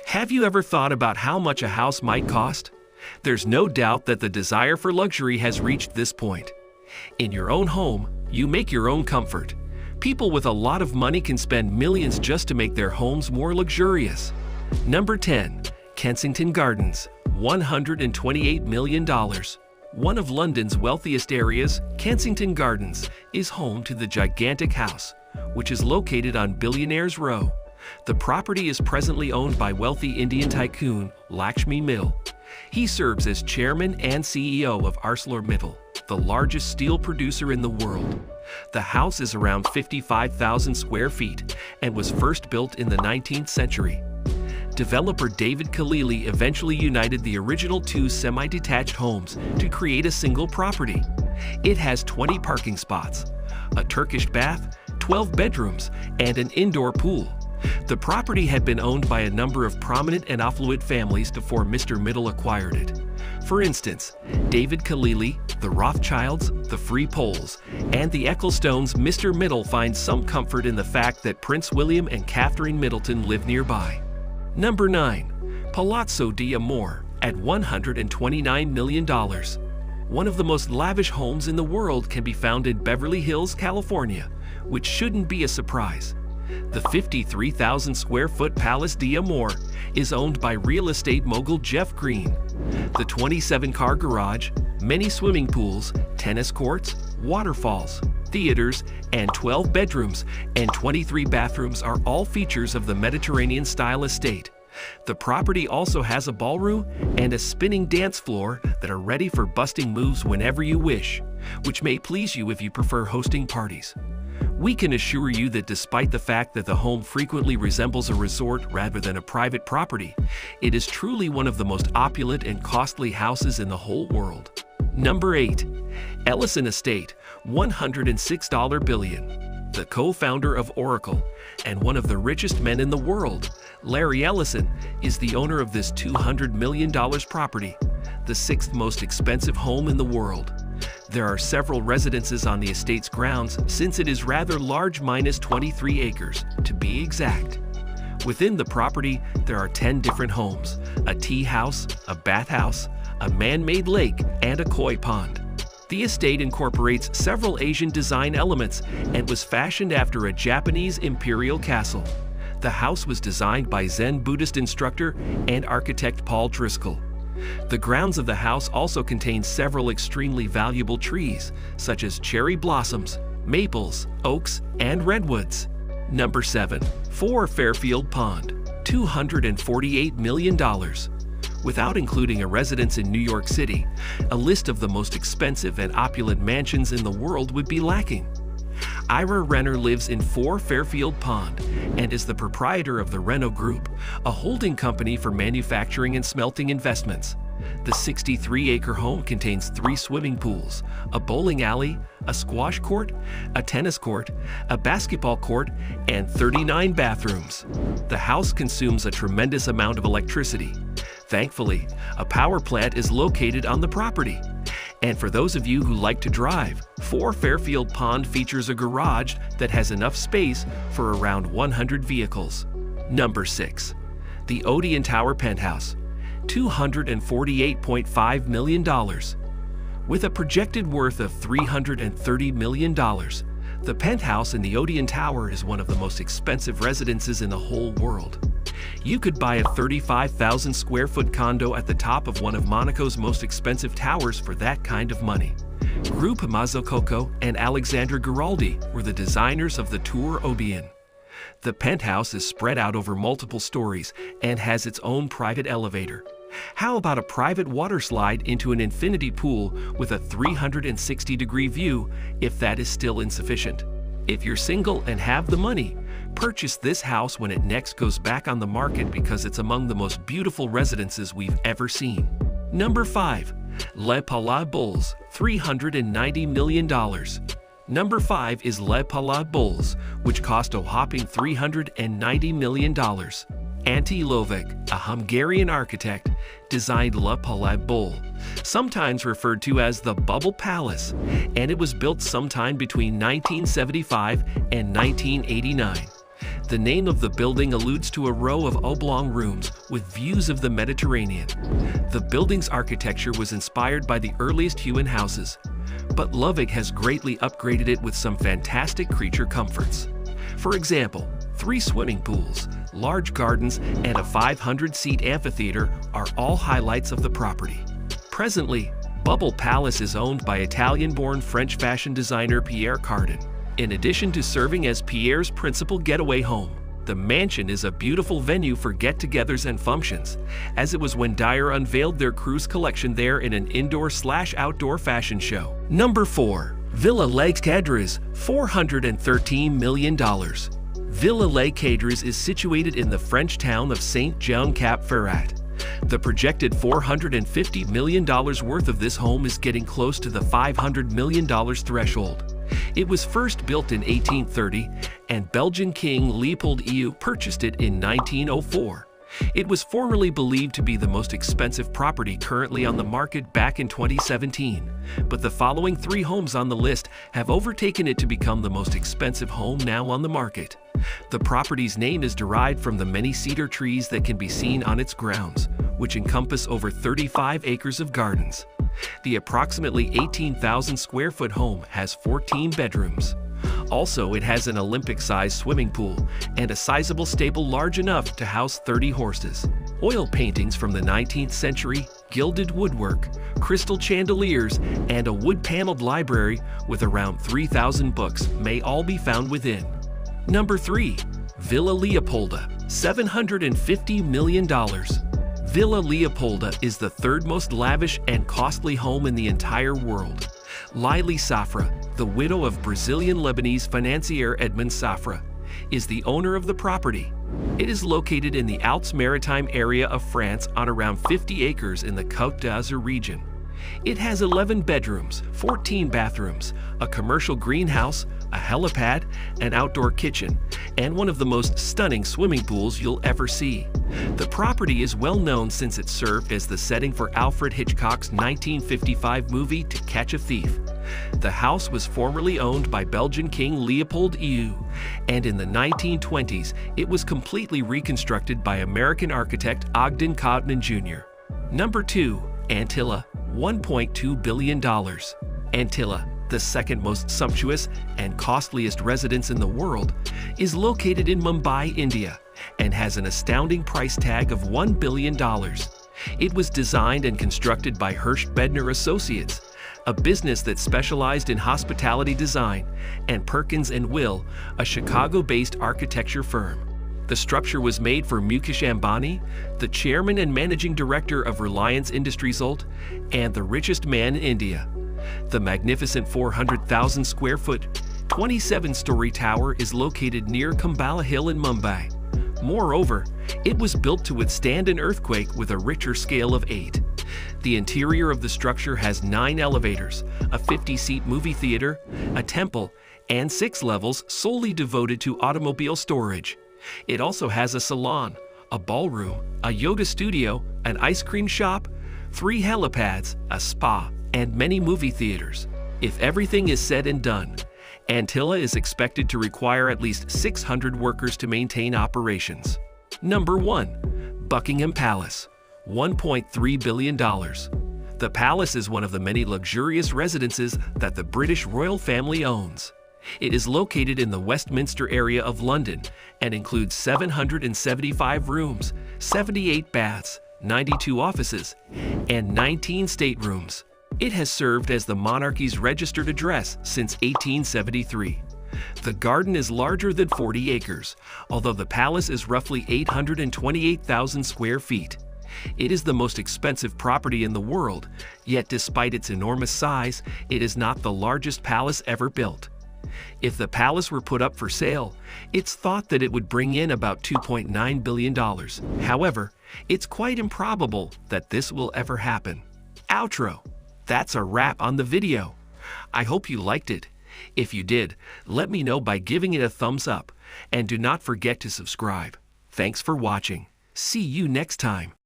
Have you ever thought about how much a house might cost? There's no doubt that the desire for luxury has reached this point. In your own home, you make your own comfort. People with a lot of money can spend millions just to make their homes more luxurious. Number 10. Kensington Gardens, $128 million. One of London's wealthiest areas, Kensington Gardens, is home to the gigantic house, which is located on Billionaires Row. The property is presently owned by wealthy Indian tycoon Lakshmi Mittal. He serves as chairman and CEO of ArcelorMittal, the largest steel producer in the world. The house is around 55,000 square feet and was first built in the 19th century. Developer David Khalili eventually united the original two semi-detached homes to create a single property. It has 20 parking spots, a Turkish bath, 12 bedrooms, and an indoor pool. The property had been owned by a number of prominent and affluent families before Mr. Mittal acquired it. For instance, David Khalili, the Rothschilds, the Free Poles, and the Ecclestones. Mr. Mittal finds some comfort in the fact that Prince William and Catherine Middleton live nearby. Number 9. Palazzo d'Amore at $129 million. One of the most lavish homes in the world can be found in Beverly Hills, California, which shouldn't be a surprise. The 53,000 square foot Palace d'Amore is owned by real estate mogul Jeff Green. The 27-car garage, many swimming pools, tennis courts, waterfalls, theaters, and 12 bedrooms and 23 bathrooms are all features of the Mediterranean-style estate. The property also has a ballroom and a spinning dance floor that are ready for busting moves whenever you wish, which may please you if you prefer hosting parties. We can assure you that despite the fact that the home frequently resembles a resort rather than a private property, it is truly one of the most opulent and costly houses in the whole world. Number 8. Ellison Estate, $106 billion. The co-founder of Oracle and one of the richest men in the world, Larry Ellison, is the owner of this $200 million property, the sixth most expensive home in the world. There are several residences on the estate's grounds since it is rather large, minus 23 acres, to be exact. Within the property, there are 10 different homes, a tea house, a bathhouse, a man-made lake, and a koi pond. The estate incorporates several Asian design elements and was fashioned after a Japanese imperial castle. The house was designed by Zen Buddhist instructor and architect Paul Driscoll. The grounds of the house also contain several extremely valuable trees, such as cherry blossoms, maples, oaks, and redwoods. Number 7. 4 Fairfield Pond, $248 million. Without including a residence in New York City, a list of the most expensive and opulent mansions in the world would be lacking. Ira Renner lives in 4 Fairfield Pond and is the proprietor of the Renault Group, a holding company for manufacturing and smelting investments. The 63-acre home contains 3 swimming pools, a bowling alley, a squash court, a tennis court, a basketball court, and 39 bathrooms. The house consumes a tremendous amount of electricity. Thankfully, a power plant is located on the property. And for those of you who like to drive, 4 Fairfield Pond features a garage that has enough space for around 100 vehicles. Number 6. The Odeon Tower Penthouse, $248.5 million. With a projected worth of $330 million, the penthouse in the Odeon Tower is one of the most expensive residences in the whole world. You could buy a 35,000 square foot condo at the top of one of Monaco's most expensive towers for that kind of money. Groupe Mazzocco and Alexandre Giraldi were the designers of the Tour Odeon. The penthouse is spread out over multiple stories and has its own private elevator. How about a private water slide into an infinity pool with a 360-degree view if that is still insufficient? If you're single and have the money, purchase this house when it next goes back on the market because it's among the most beautiful residences we've ever seen. Number 5. Les Palais Boulle, $390 million. Number 5 is Les Palais Boulle, which cost a whopping $390 million. Ante Lovec, a Hungarian architect, designed Les Palais Boulle, sometimes referred to as the Bubble Palace, and it was built sometime between 1975 and 1989. The name of the building alludes to a row of oblong rooms with views of the Mediterranean. The building's architecture was inspired by the earliest Hewan houses, but Lovig has greatly upgraded it with some fantastic creature comforts. For example, 3 swimming pools, large gardens, and a 500-seat amphitheater are all highlights of the property. Presently, Bubble Palace is owned by Italian-born French fashion designer Pierre Cardin. In addition to serving as Pierre's principal getaway home, the mansion is a beautiful venue for get-togethers and functions, as it was when Dyer unveiled their cruise collection there in an indoor/outdoor fashion show. Number 4. Villa Les Cadres, $413 million. Villa Les Cadres is situated in the French town of Saint-Jean-Cap-Ferrat. The projected $450 million worth of this home is getting close to the $500 million threshold. It was first built in 1830, and Belgian King Leopold II purchased it in 1904. It was formerly believed to be the most expensive property currently on the market back in 2017, but the following 3 homes on the list have overtaken it to become the most expensive home now on the market. The property's name is derived from the many cedar trees that can be seen on its grounds, which encompass over 35 acres of gardens. The approximately 18,000 square foot home has 14 bedrooms. Also, it has an Olympic-sized swimming pool and a sizable stable large enough to house 30 horses. Oil paintings from the 19th century, gilded woodwork, crystal chandeliers, and a wood-paneled library with around 3,000 books may all be found within. Number 3. Villa Leopolda, $750 million. Villa Leopolda is the 3rd most lavish and costly home in the entire world. Laili Safra, the widow of Brazilian-Lebanese financier Edmond Safra, is the owner of the property. It is located in the Alpes-Maritime area of France on around 50 acres in the Côte d'Azur region. It has 11 bedrooms, 14 bathrooms, a commercial greenhouse, a helipad, an outdoor kitchen, and one of the most stunning swimming pools you'll ever see. The property is well known since it served as the setting for Alfred Hitchcock's 1955 movie To Catch a Thief. The house was formerly owned by Belgian King Leopold II, and in the 1920s it was completely reconstructed by American architect Ogden Codman Jr. Number 2. Antilla, $1.2 billion. Antilla, the second most sumptuous and costliest residence in the world, is located in Mumbai, India, and has an astounding price tag of $1 billion. It was designed and constructed by Hirsch Bedner Associates, a business that specialized in hospitality design, and Perkins & Will, a Chicago-based architecture firm. The structure was made for Mukesh Ambani, the chairman and managing director of Reliance Industries Ult, and the richest man in India. The magnificent 400,000 square foot, 27-story tower is located near Khambala Hill in Mumbai. Moreover, it was built to withstand an earthquake with a Richter scale of 8. The interior of the structure has 9 elevators, a 50-seat movie theater, a temple, and 6 levels solely devoted to automobile storage. It also has a salon, a ballroom, a yoga studio, an ice cream shop, 3 helipads, a spa, and many movie theaters. If everything is said and done, Antilla is expected to require at least 600 workers to maintain operations. Number 1. Buckingham Palace, $1.3 billion. The palace is one of the many luxurious residences that the British royal family owns. It is located in the Westminster area of London and includes 775 rooms, 78 baths, 92 offices, and 19 staterooms. It has served as the monarchy's registered address since 1873. The garden is larger than 40 acres, although the palace is roughly 828,000 square feet. It is the most expensive property in the world, yet despite its enormous size, it is not the largest palace ever built. If the palace were put up for sale, it's thought that it would bring in about $2.9 billion. However, it's quite improbable that this will ever happen. Outro. That's a wrap on the video. I hope you liked it. If you did, let me know by giving it a thumbs up, and do not forget to subscribe. Thanks for watching. See you next time.